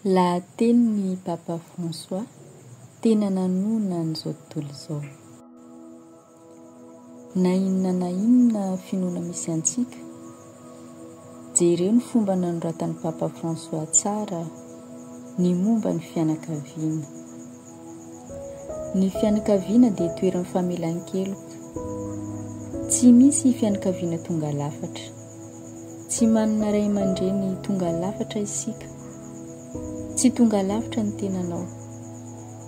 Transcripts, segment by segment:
Laha tenin'ny Papa François tena nanona an'izao tontolo izao. Na inona finoana misy antsika, jereo ny fomba nanoratan'ny Papa François tsara ny momba ny fianakaviana. Ny fianakaviana dia toeran'ny famelan-keloka. Tsy misy fianakaviana tonga lafatra. Tsy manana ray aman-dreny tonga lafatra isika. Tsy tonga lafatra ny tenanao.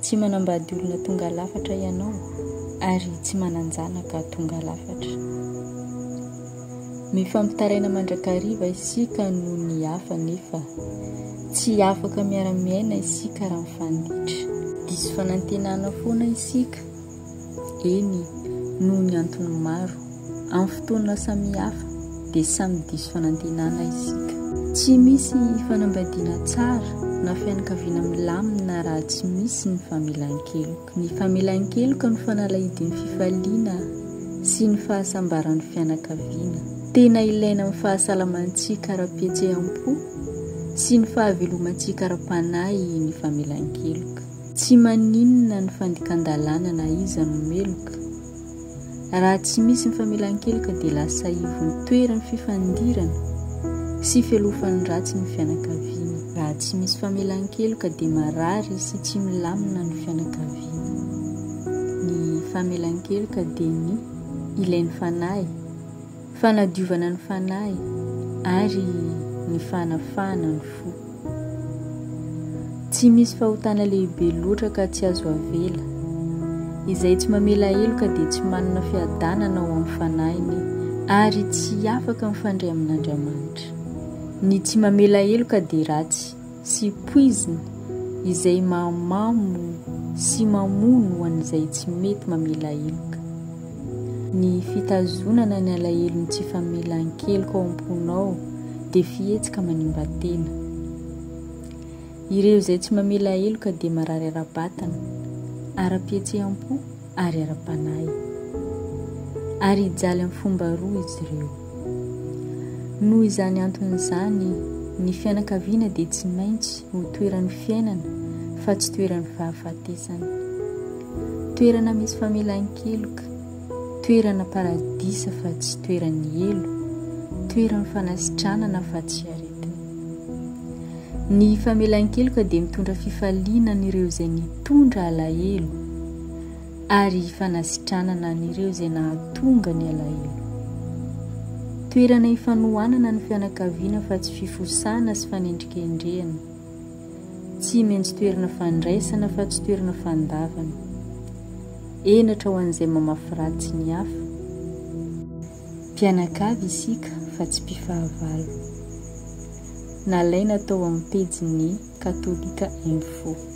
Tsy manambady olona tonga lafatra ianao ary tsy mananjanaka tonga lafatra. Mifampitaraina mandrakariva isika noho ny hafa nefa tsy afaka miara-miaina isika raha mifanditra. Diso fanantenana foana isika. Eny, noho ny antony maro, amin'ny fotoana samihafa dia samy diso fanantenana isika. Tsy misy fanambadiana tsara na fianakaviana milamina raha tsy misy ny famelan-keloka. Ny famelan-keloka no fanalahidin'ny fifaliana sy ny fahasambaran'ny fianakaviana. Tena ilaina amin'ny fahasalamantsika ara-pihetsehampo sy ny fahavelomantsika ara-panahy ny famelan-keloka. Tsy maninona ny fandikan-dalàna na iza no meloka. Raha tsy misy ny famelan-keloka dia lasa ivon'ny toeran'ny fifandirana sy fialofan'ny ratsy ny fianakaviana. Raha tsy misy famelan-keloka dia marary sy tsy milamina ny fianakaviana. Ny famelan-keloka dia ny ilain'ny fanahy, fanadiovana ny fanahy ary ny fanafahana ny fo. Tsy misy fahotana lehibe loatra ka tsy azo avela. Izay tsy mamela heloka dia tsy manana fiadanana ao amin'ny fanahiny ary tsy afaka mifandray amin'Andriamanitra. Ny tsy mamela heloka dia ratsy sy poizina izay mamamo sy mamono an'izay tsy mety mamela heloka. Ny fitazonana ny alahelon'ny tsy famelan-keloka ao am-ponao dia fihetsika manimba-tena. Ireo izay tsy mamela heloka dia marary ara-batana, ara-pihetsehampo ary ara-panahy. Ary hijaly amin'ny fomba roa izy ireo. Noho izany anton'izany, ny fianakaviana dia tsy maintsy ho toeran'ny fiainana fa tsy toeran'ny fahafatesana. Toerana misy famelan-keloka, toerana paradisa fa tsy toeran'ny elo, toeran'ny fanasitranana fa tsy aretina. Ny famelan-keloka dia mitondra fifaliana n'ireo izay nitondra alahelo ary fanasitranana n'ireo izay nahatonga ny alahelo. Toerana ifanohanana ny fianakaviana fa tsy fifosana sy fanendrikendrehana. Tsy maintsy toerana fandraisana fa tsy toerana fandavana. Enatra ho an'izay mamafy ratsy ny hafa. Mpianakavy isika fa tsy mpifahavalo. Nalaina tao amin'ny pejin'ny Katolika Info.